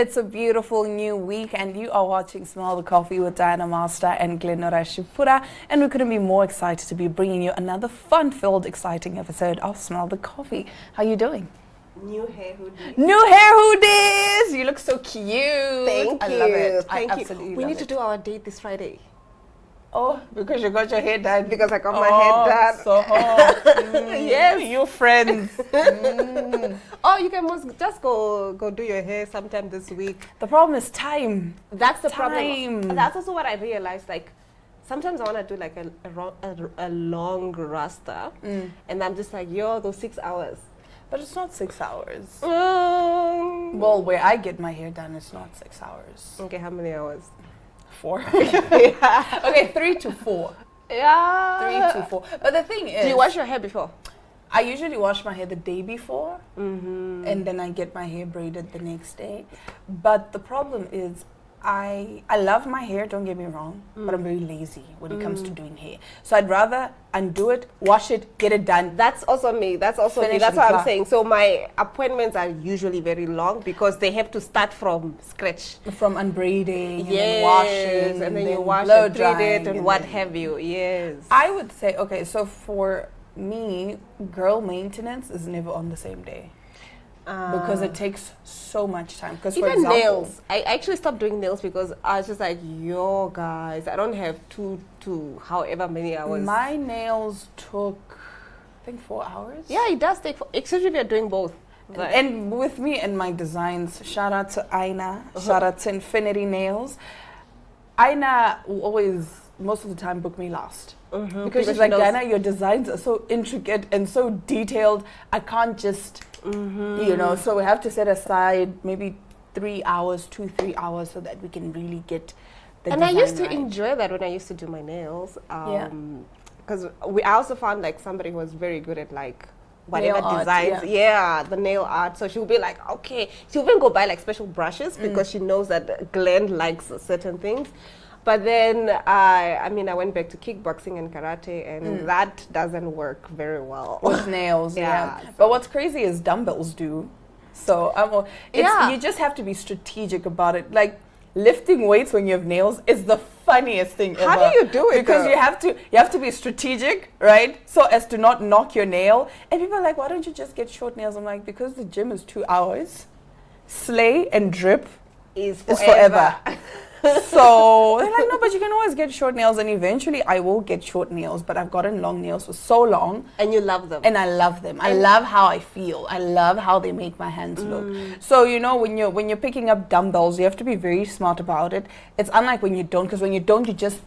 It's a beautiful new week, and you are watching Smell the Coffee with Diana Master and Glenora Shipura. And we couldn't be more excited to be bringing you another fun-filled, exciting episode of Smell the Coffee. How you doing? New hair hoodies. New hair hoodies! You look so cute. Thank I you. love it. Thank I you. absolutely We love need to it. do our date this Friday. Oh, because you got your hair done. Because I got my hair done. So hot. Yes. You friends. Oh, you can just go do your hair sometime this week. The problem is time. That's the Time. problem. That's also what I realized. Like, sometimes I want to do like a long rasta, and I'm just like, yo, those 6 hours. But it's not 6 hours. Mm. Well, where I get my hair done, it's not 6 hours. Okay, how many hours? 4. Yeah. Okay, 3 to 4. Yeah. 3 to 4. But the thing is, Do you wash your hair before? I usually wash my hair the day before, and then I get my hair braided the next day. But the problem is, I love my hair, don't get me wrong, but I'm very lazy when it comes to doing hair. So I'd rather undo it, wash it, get it done. That's also me. That's also me. Finish That's and what I'm clock. saying. So my appointments are usually very long because they have to start from scratch. From unbraiding, and then Yes, washing, and then you wash blow it, braid it, drying, and what then- have you. Yes. I would say, okay, so for me, girl maintenance is never on the same day. Because it takes so much time. Because for Even example, nails. I actually stopped doing nails because I was just like, yo, guys, I don't have two to however many hours. my nails took, I think, 4 hours. Yeah, it does take, especially if you're doing both. Right? And with me and my designs, shout out to Aina, shout out to Infinity Nails. Aina will always, most of the time, book me last. Because she's she like, knows- Diana, your designs are so intricate and so detailed. I can't just, you know, so we have to set aside maybe 3 hours, 2-3 hours, so that we can really get the And I design used to right. enjoy that when I used to do my nails. Yeah. Because I also found like somebody who was very good at like whatever Nail art, designs. Yeah, the nail art. So she'll be like, okay. She'll even go buy like special brushes because she knows that Glenn likes certain things. But then I went back to kickboxing and karate, and that doesn't work very well. with nails. Yeah, Yeah. But what's crazy is dumbbells do. So Yeah. you just have to be strategic about it. Like lifting weights when you have nails is the funniest thing ever. How do you do it, Because though? you have to be strategic, right? So as to not knock your nail. And people are like, why don't you just get short nails? I'm like, because the gym is 2 hours. Slay and drip Is is forever. So they're like, no, but you can always get short nails, and eventually I will get short nails. But I've gotten long nails for so long, And you love them. and I love them. I love how I feel. I love how they make my hands look. So you know, when you're picking up dumbbells, you have to be very smart about it. It's unlike when you don't, because when you don't, you just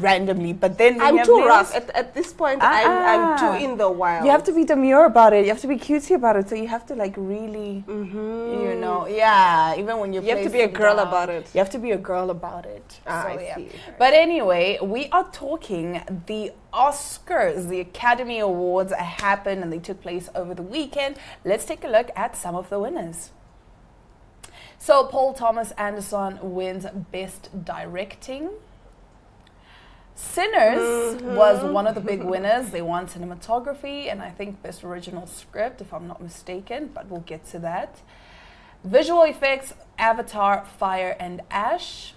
randomly. But then when you I'm have too nails, rough. At this point, I'm too in the wild. you have to be demure about it. You have to be cutesy about it. So you have to like really, you know, even when You have to be a girl about it. You have to be a girl about it. I see. But anyway, we are talking the Oscars. The Academy Awards happened and they took place over the weekend. Let's take a look at some of the winners. So Paul Thomas Anderson wins Best Directing. Sinners was one of the big winners. They won cinematography and I think Best Original Script, if I'm not mistaken, but we'll get to that. Visual effects, Avatar, Fire and Ash.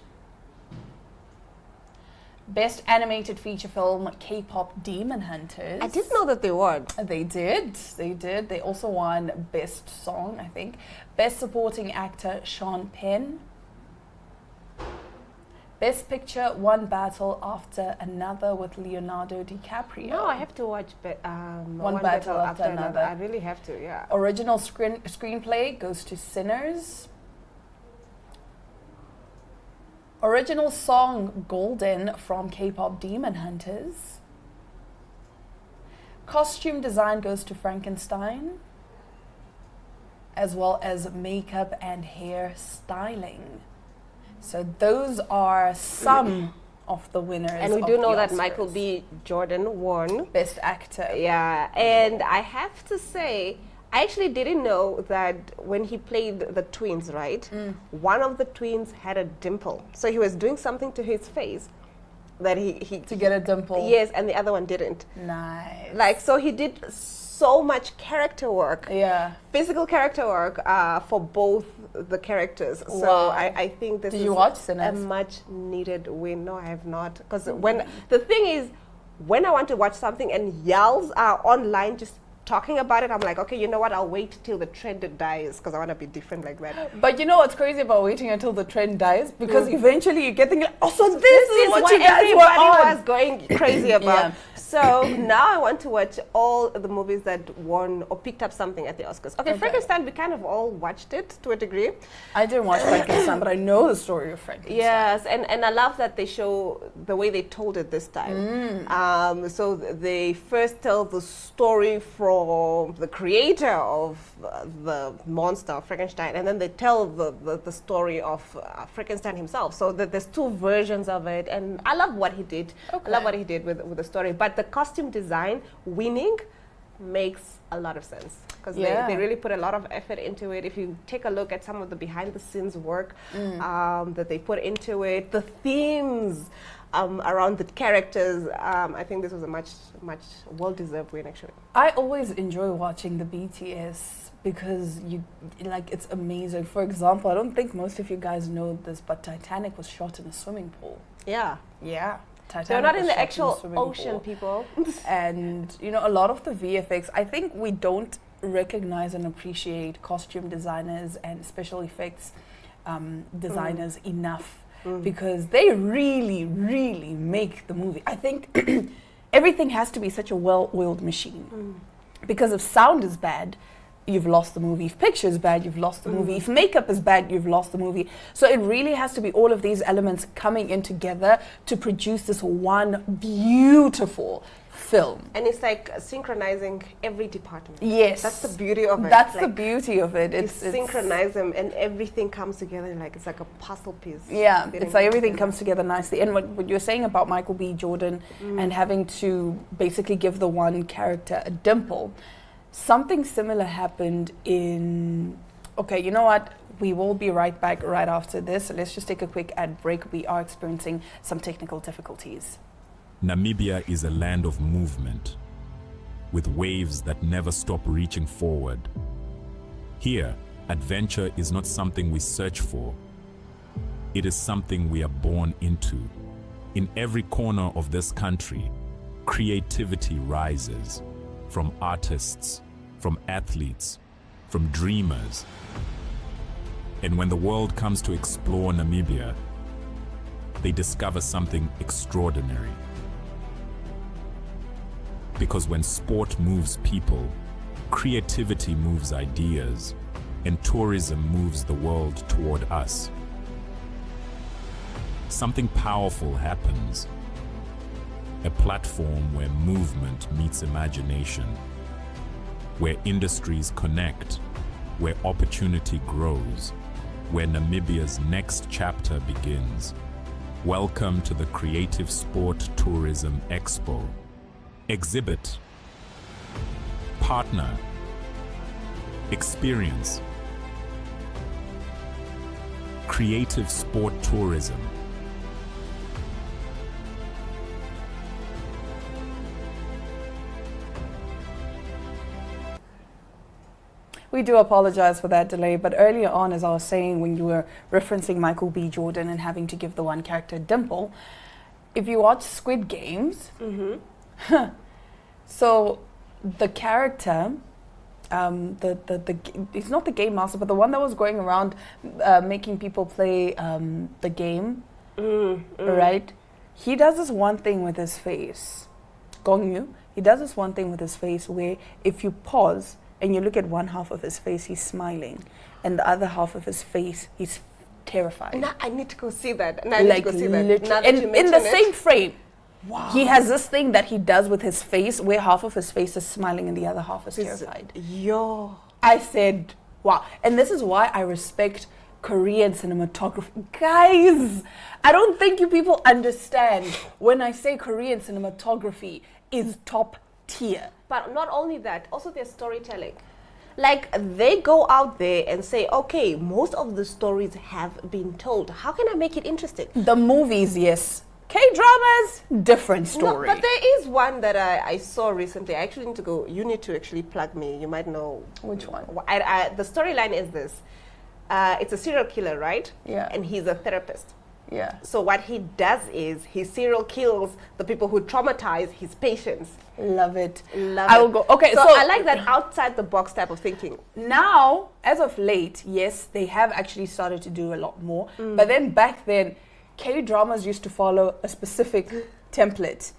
Best Animated Feature Film, K-Pop Demon Hunters. I didn't know that they won. They did. They also won Best Song, I think. Best Supporting Actor, Sean Penn. Best Picture, One Battle After Another with Leonardo DiCaprio. No, I have to watch One Battle After Another. I really have to, yeah. Original screenplay goes to Sinners. Original song, Golden from K-Pop Demon Hunters. Costume design goes to Frankenstein, as well as makeup and hair styling. So those are some of the winners. And we of do the know that Oscars. Michael B. Jordan won. Best Actor. Yeah, and I have to say, I actually didn't know that when he played the twins, right? One of the twins had a dimple. So he was doing something to his face that he To get a dimple. yes, and the other one didn't. Nice. Like, so he did so much character work, Yeah. physical character work for both the characters. So Wow. I think this Did is you watch a Sinners? much needed win. No, I have not. Because when the thing is, when I want to watch something and yells are online just talking about it, I'm like, okay, you know what? I'll wait till the trend dies because I want to be different like that. But you know what's crazy about waiting until the trend dies? Because eventually you get thinking, oh, so this is what you guys were everybody on. was going crazy about. Yeah. So now I want to watch all the movies that won or picked up something at the Oscars. Okay, Frankenstein, we kind of all watched it to a degree. I didn't watch Frankenstein, but I know the story of Frankenstein. Yes, and I love that they show the way they told it this time. So they first tell the story from the creator of the monster, Frankenstein, and then they tell the story of Frankenstein himself. So there's two versions of it, and I love what he did. I love what he did with the story. But the costume design winning makes a lot of sense because they really put a lot of effort into it. If you take a look at some of the behind the scenes work that they put into it, the themes around the characters, I think this was a much well deserved win actually. I always enjoy watching the BTS because it's amazing. For example, I don't think most of you guys know this, but Titanic was shot in a swimming pool. Yeah. Titanic They're not in was the shot actual a swimming ocean, pool. people. And a lot of the VFX, I think we don't recognize and appreciate costume designers and special effects designers enough because they really, really make the movie. I think everything has to be such a well-oiled machine because if sound is bad, you've lost the movie. If picture is bad, you've lost the movie. If makeup is bad, you've lost the movie. So it really has to be all of these elements coming in together to produce this one beautiful film. And it's like synchronizing every department. Yes. That's the beauty of it. That's like the beauty of it. It's synchronize them and everything comes together like it's like a puzzle piece. Yeah, it's like everything comes together nicely. And what you're saying about Michael B. Jordan and having to basically give the one character a dimple, something similar happened in... Okay, you know what? We will be right back right after this. Let's just take a quick ad break. We are experiencing some technical difficulties. Namibia is a land of movement, with waves that never stop reaching forward. Here, adventure is not something we search for. It is something we are born into. In every corner of this country, creativity rises. From artists, from athletes, from dreamers. And when the world comes to explore Namibia, they discover something extraordinary. Because when sport moves people, creativity moves ideas, and tourism moves the world toward us. Something powerful happens. A platform where movement meets imagination, where industries connect, where opportunity grows, where Namibia's next chapter begins. Welcome to the Creative Sport Tourism Expo. Exhibit, partner, experience. Creative Sport Tourism. We do apologize for that delay, but earlier on, as I was saying, when you were referencing Michael B. Jordan and having to give the one character a dimple, if you watch Squid Games, so the character, it's not the game master, but the one that was going around making people play the game, right? He does this one thing with his face. Gong Yu, he does this one thing with his face where if you pause and you look at one half of his face, he's smiling, and the other half of his face, he's terrified. Now I need to go see that. Now I need to go see that. Now that And you in mention the it. same frame, Wow. he has this thing that he does with his face where half of his face is smiling and the other half is terrified. Yo. I said, wow. And this is why I respect Korean cinematography. Guys, I don't think you people understand when I say Korean cinematography is top tier. But not only that, also their storytelling. Like they go out there and say, okay, most of the stories have been told. How can I make it interesting? The movies, yes. K-dramas, different story. No, but there is one that I saw recently. I actually need to go. You need to actually plug me. You might know. Which one? The storyline is this. It's a serial killer, right? Yeah. And he's a therapist. Yeah. So what he does is he serial kills the people who traumatize his patients. Love it. Love I it. will go. Okay, So so I like that outside the box type of thinking. now, as of late, yes, they have actually started to do a lot more. But then back then, K-dramas used to follow a specific template.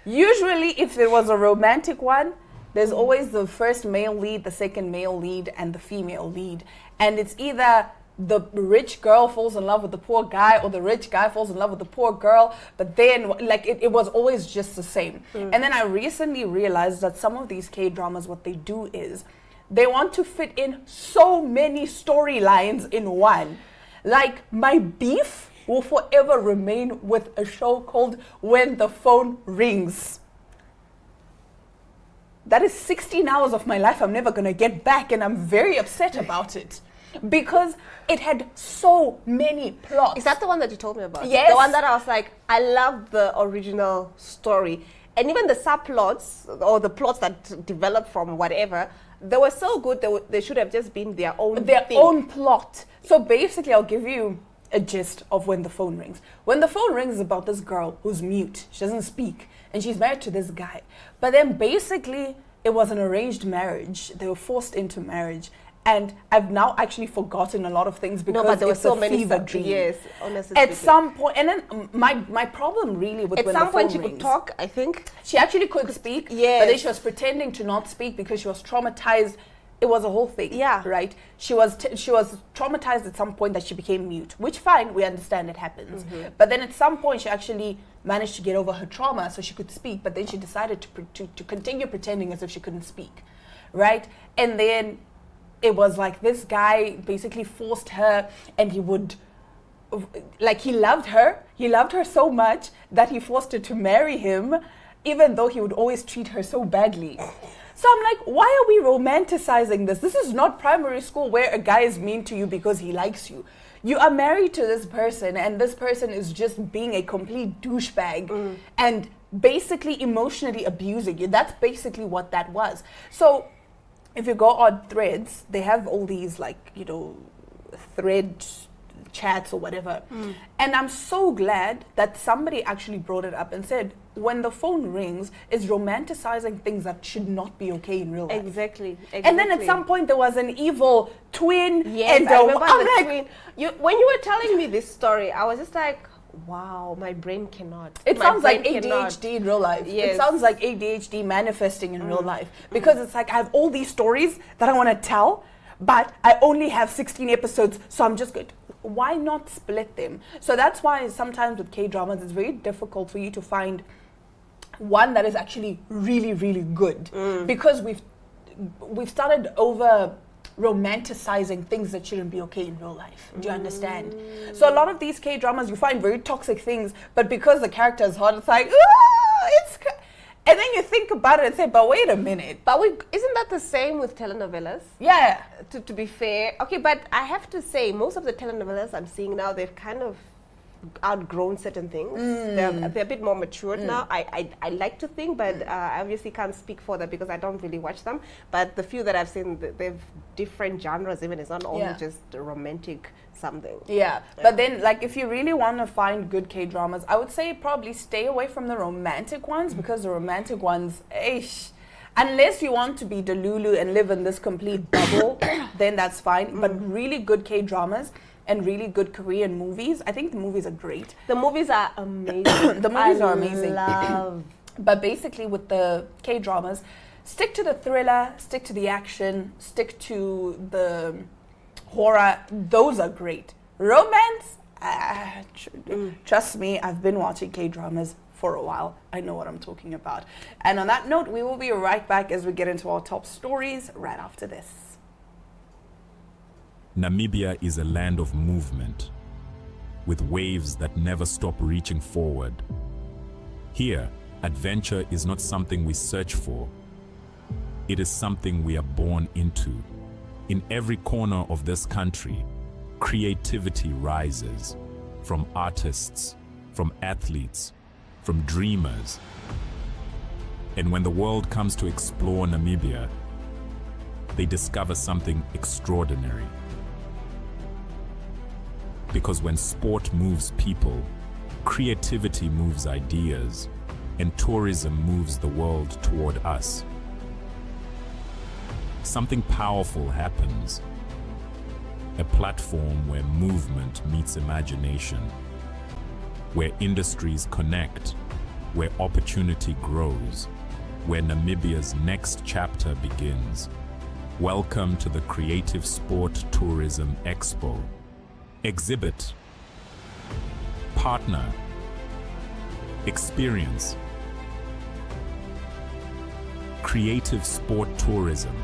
Usually, if there was a romantic one, there's always the first male lead, the second male lead, and the female lead. And it's either the rich girl falls in love with the poor guy, or the rich guy falls in love with the poor girl. But then, like, it was always just the same. And then I recently realized that some of these K-dramas, what they do is they want to fit in so many storylines in one. Like, my beef will forever remain with a show called When the Phone Rings. That is 16 hours of my life I'm never going to get back, and I'm very upset about it because it had so many plots. Is that the one that you told me about? Yes. The one that I was like, I love the original story. And even the subplots or the plots that developed from whatever, they were so good, they should have just been their own thing. own plot. So basically, I'll give you a gist of When the Phone Rings. When the Phone Rings is about this girl who's mute. She doesn't speak. And she's married to this guy. But then basically, it was an arranged marriage. They were forced into marriage. And I've now actually forgotten a lot of things because No, but there were it's so a many fever dream. Yes, honestly. At speaking. some point, and then my problem really with At When some the point Phone she could Rings, talk, I think. she actually could speak, Yes. but then she was pretending to not speak because she was traumatized. It was a whole thing, Yeah. right? She was traumatized at some point that she became mute, which fine, we understand it happens. But then at some point she actually managed to get over her trauma, so she could speak. But then she decided to continue pretending as if she couldn't speak, right? And then it was like this guy basically forced her, and he would. Like, he loved her so much that he forced her to marry him, even though he would always treat her so badly. So I'm like, why are we romanticizing this? This is not primary school where a guy is mean to you because he likes you. You are married to this person, and this person is just being a complete douchebag and basically emotionally abusing you. That's basically what that was. So if you go on Threads, they have all these, like, you know, thread chats or whatever. And I'm so glad that somebody actually brought it up and said, When the Phone Rings is romanticizing things that should not be okay in real life. Exactly. And then at some point there was an evil twin. Yes, and I remember I'm the like, twin. When you were telling me this story, I was just like, wow, my brain cannot. It My sounds like brain cannot. ADHD in real life. It Yes. sounds like ADHD manifesting in real life. Because it's like I have all these stories that I want to tell, but I only have 16 episodes, so I'm just good. Why not split them? So that's why sometimes with K-dramas, it's very difficult for you to find one that is actually really, really good. Because we've started over romanticizing things that shouldn't be okay in real life. Do you understand? So a lot of these K-dramas, you find very toxic things, but because the character is hot, it's like, and then you think about it and say, but wait a minute. But isn't that the same with telenovelas? Yeah. To be fair. Okay, but I have to say, most of the telenovelas I'm seeing now, they've kind of outgrown certain things. They're a bit more matured now. I like to think, but I obviously can't speak for that because I don't really watch them. But the few that I've seen, they've different genres even. It's not only just a romantic something. Yeah, but then, like, if you really want to find good K-dramas, I would say probably stay away from the romantic ones because the romantic ones, unless you want to be Delulu and live in this complete bubble, then that's fine. But really good K-dramas and really good Korean movies, I think the movies are great. The movies are amazing. The movies are amazing. Love. But basically with the K-dramas, stick to the thriller, stick to the action, stick to the horror. Those are great. Romance, trust me, I've been watching K-dramas for a while. I know what I'm talking about. And on that note, we will be right back as we get into our top stories right after this. Namibia is a land of movement, with waves that never stop reaching forward. Here, adventure is not something we search for. It is something we are born into. In every corner of this country, creativity rises, from artists, from athletes, from dreamers. And when the world comes to explore Namibia, they discover something extraordinary. Because when sport moves people, creativity moves ideas, and tourism moves the world toward us. Something powerful happens. A platform where movement meets imagination, where industries connect, where opportunity grows, where Namibia's next chapter begins. Welcome to the Creative Sport Tourism Expo. Exhibit, partner, experience. Creative Sport Tourism.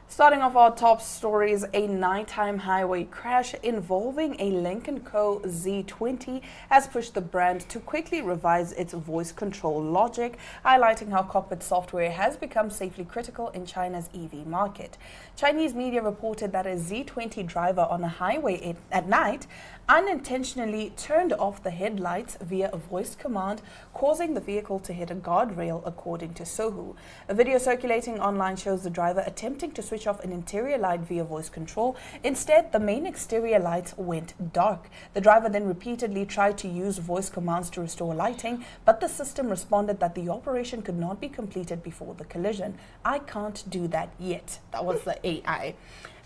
Starting off our top stories, a nighttime highway crash involving a Lynk & Co Z20 has pushed the brand to quickly revise its voice control logic, highlighting how cockpit software has become safely critical in China's EV market. Chinese media reported that a Z20 driver on a highway at night unintentionally turned off the headlights via a voice command, causing the vehicle to hit a guardrail, according to Sohu. A video circulating online shows the driver attempting to switch off an interior light via voice control. Instead, the main exterior lights went dark. The driver then repeatedly tried to use voice commands to restore lighting, but the system responded that the operation could not be completed before the collision. I can't do that yet. That was the AI.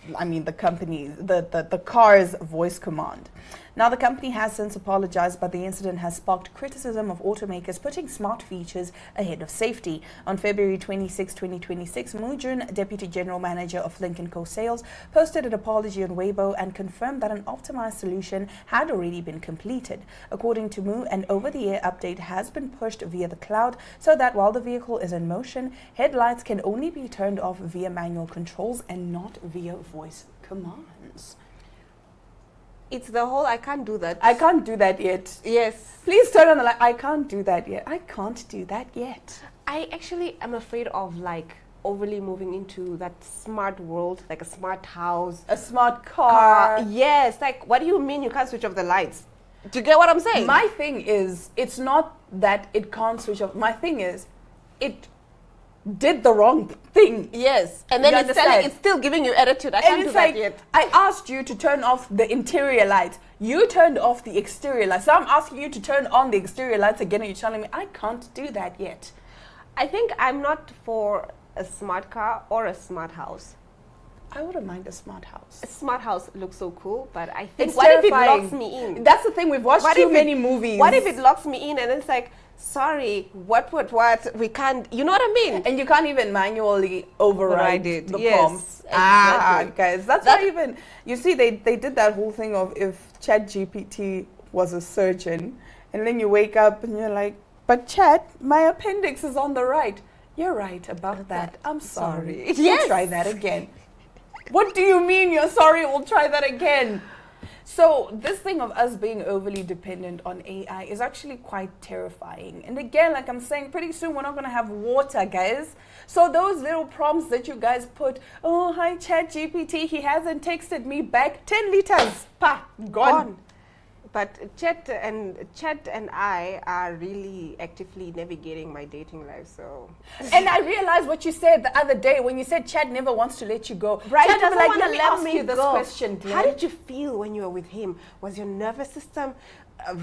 The company, the car's voice command. Now, the company has since apologized, but the incident has sparked criticism of automakers putting smart features ahead of safety. On February 26, 2026, Mu Jun, Deputy General Manager of Lynk & Co Sales, posted an apology on Weibo and confirmed that an optimized solution had already been completed. According to Mu, an over-the-air update has been pushed via the cloud so that while the vehicle is in motion, headlights can only be turned off via manual controls and not via voice commands. It's the whole I can't do that. I can't do that yet. Yes. Please turn on the light. I can't do that yet. I can't do that yet. I actually am afraid of like overly moving into that smart world, like a smart house, A smart car. Yes. Like, what do you mean you can't switch off the lights? Do you get what I'm saying? My thing is, it's not that it can't switch off. My thing is, it did the wrong thing. Yes. And then You it's still giving you attitude. I can't do that yet. I asked you to turn off the interior lights. You turned off the exterior lights. So I'm asking you to turn on the exterior lights again, and you're telling me I can't do that yet. I think I'm not for a smart car or a smart house. I wouldn't mind a smart house. A smart house looks so cool, but I think It's what if it terrifying. locks me in? That's the thing. We've watched What too if many movies. What if it locks me in and it's like, sorry, what, we can't, you know what I mean? And you can't even manually override it. the Yes, prompts. exactly. Guys, that's not even. You see, they did that whole thing of if ChatGPT was a surgeon, and then you wake up and you're like, but Chat, my appendix is on the right. You're right about that. I'm sorry. Yes. We'll try that again. What do you mean you're sorry? We'll try that again. So this thing of us being overly dependent on AI is actually quite terrifying. And again, like I'm saying, pretty soon we're not going to have water, guys. So those little prompts that you guys put, oh, hi, ChatGPT, he hasn't texted me back, 10 liters, gone. But Chat and I are really actively navigating my dating life, so. And I realized what you said the other day when you said Chat never wants to let you go. Right, Chat doesn't will be like, wanna let me let ask me you this go. question, Glenn. How did you feel when you were with him? Was your nervous system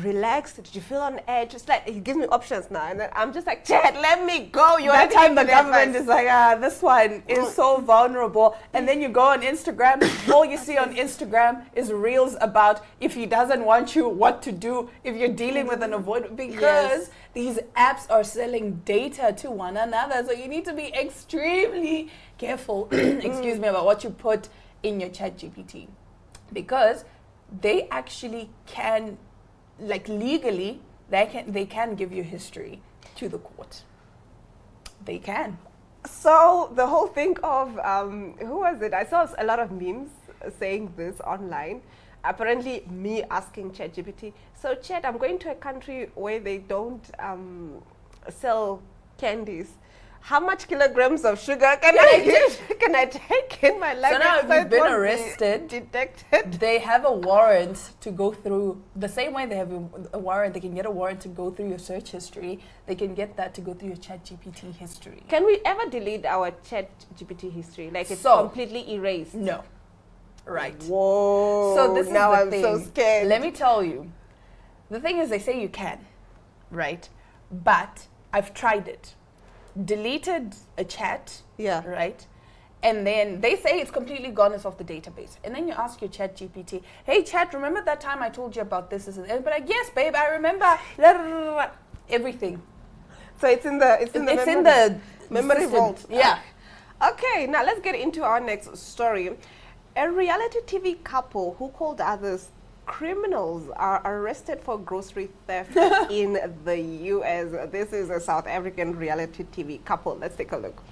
relaxed? Did you feel on edge? Just like, he gives me options now, and then I'm just like, Chat, let me go. You That time the advice. government is like, this one is so vulnerable. And then you go on Instagram, all you see on Instagram is reels about if he doesn't want you, what to do, if you're dealing with an avoid, because Yes. these apps are selling data to one another. So you need to be extremely careful, excuse me, about what you put in your ChatGPT. Because they actually can, like legally, they can give you history to the court. They can. So the whole thing of who was it? I saw a lot of memes saying this online. apparently me asking ChatGPT, so Chat, I'm going to a country where they don't sell candies. How much kilograms of sugar can I take in my luggage? So now if it you've been won't be arrested, detected. they have a warrant to go through, the same way they have a warrant, they can get a warrant to go through your search history, they can get that to go through your ChatGPT history. Can we ever delete our ChatGPT history? Like it's So- completely erased? No. Right. Whoa. So this is now the I'm thing. so scared. Let me tell you. The thing is, they say you can, right? But I've tried it. Deleted a chat, Yeah. right? And then they say it's completely gone, it's off the database. And then you ask your chat GPT, hey chat, remember that time I told you about this? And but like, yes, babe, I remember. Everything. So it's in the It's in the memory system. vault. Yeah. Okay, now let's get into our next story. A reality TV couple who called others criminals are arrested for grocery theft in the US. This is a South African reality TV couple. Let's take a look.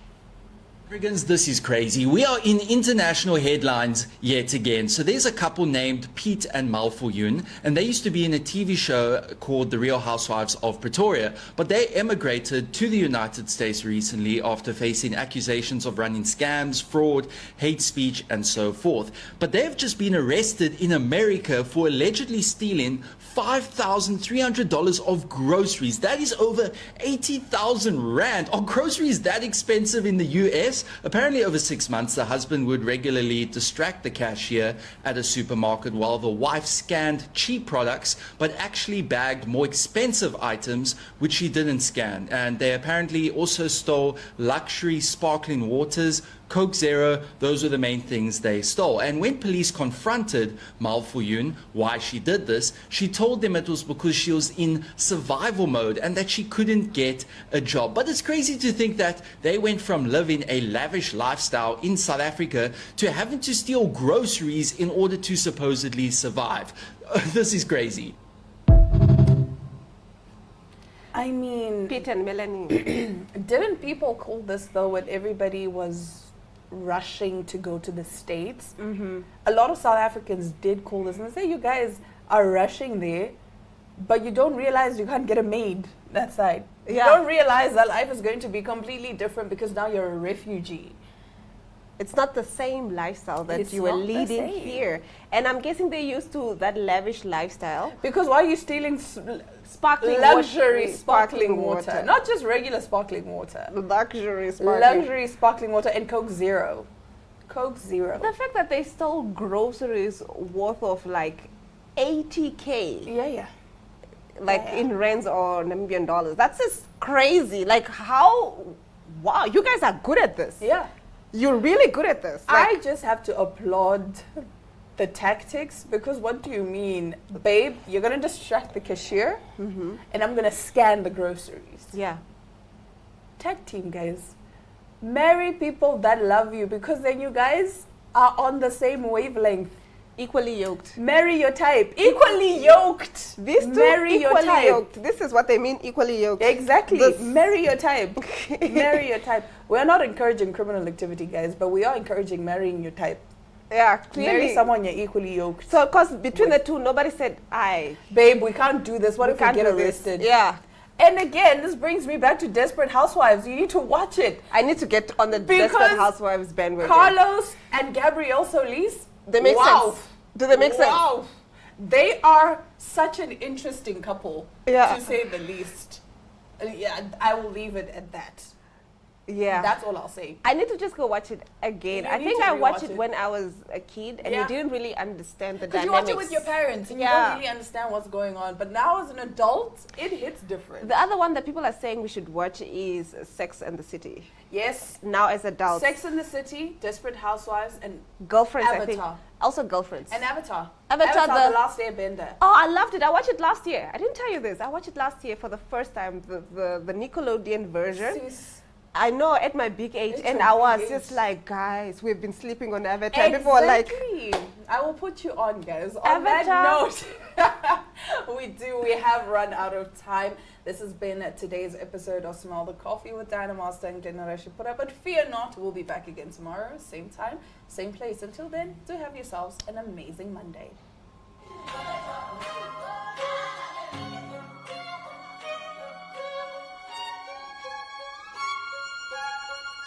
Africans, this is crazy. We are in international headlines yet again. So there's a couple named Pete and Malfoyun, and they used to be in a TV show called The Real Housewives of Pretoria, but they emigrated to the United States recently after facing accusations of running scams, fraud, hate speech, and so forth. But they've just been arrested in America for allegedly stealing $5,300 of groceries. That is over 80,000 Rand. Are groceries that expensive in the US? Apparently over 6 months, the husband would regularly distract the cashier at a supermarket while the wife scanned cheap products, but actually bagged more expensive items, which she didn't scan. And they apparently also stole luxury sparkling waters, Coke Zero. Those were the main things they stole. And when police confronted Malfoyun why she did this, she told them it was because she was in survival mode and that she couldn't get a job. But it's crazy to think that they went from living a lavish lifestyle in South Africa to having to steal groceries in order to supposedly survive. This is crazy. I mean, Pete and Melanie. didn't people call this though when everybody was rushing to go to the States? Mm-hmm. A lot of South Africans did call this and they say, you guys are rushing there, but you don't realize you can't get a maid that side. Yeah. You don't realize that life is going to be completely different because now you're a refugee. It's not the same lifestyle that It's you were not the leading same. here. And I'm guessing they're used to that lavish lifestyle. Because why are you stealing Sparkling luxury water. sparkling water? Not just regular sparkling water. Luxury sparkling. Luxury sparkling water and Coke Zero. Coke Zero. The fact that they stole groceries worth of like 80K, Yeah. like Yeah. in rands or Namibian dollars, that's just crazy. Like how, wow, you guys are good at this. Yeah. You're really good at this. I Like, just have to applaud the tactics because what do you mean? Babe, you're going to distract the cashier and I'm going to scan the groceries. yeah. Tag team, guys. Marry people that love you because then you guys are on the same wavelength. Equally yoked. Marry your type. Equally yoked. These two Marry your equally type. yoked. This is what they mean, equally yoked. Exactly. This- Marry your type. Marry your type. We're not encouraging criminal activity, guys, but we are encouraging marrying your type. Yeah, clearly. Marry someone you're equally yoked. So, because between the two, nobody said, I Babe, we can't do this. What if we can't get do this. arrested? Yeah. And again, this brings me back to Desperate Housewives. You need to watch it. I need to get on the Because Desperate Housewives bandwagon. Carlos and Gabrielle Solis. They make wow. sense. Do they make sense? Wow. They are such an interesting couple, Yeah. to say the least. Yeah, I will leave it at that. Yeah. That's all I'll say. I need to just go watch it again. You I need think to I watched rewatch it it. when I was a kid and Yeah. you didn't really understand the Because dynamics. you watch it with your parents and you Yeah. don't really understand what's going on. But now as an adult, it hits different. The other one that people are saying we should watch is Sex and the City. Yes. Now as adults. Sex in the City, Desperate Housewives, and Girlfriends, I think. Avatar. Also Girlfriends. And Avatar. Avatar, the the- Last Airbender. Oh, I loved it. I watched it last year. I didn't tell you this. I watched it last year for the first time, the Nickelodeon version. Sis. I know at my big age, At and your I was big just age. like, guys, we've been sleeping on Avatar. People were like, Exactly. I will put you on, guys. On Avatar. that note, we have run out of time. This has been today's episode of Smell the Coffee with Diana Master and Generation Pura. But fear not, we'll be back again tomorrow, same time, same place. Until then, do have yourselves an amazing Monday.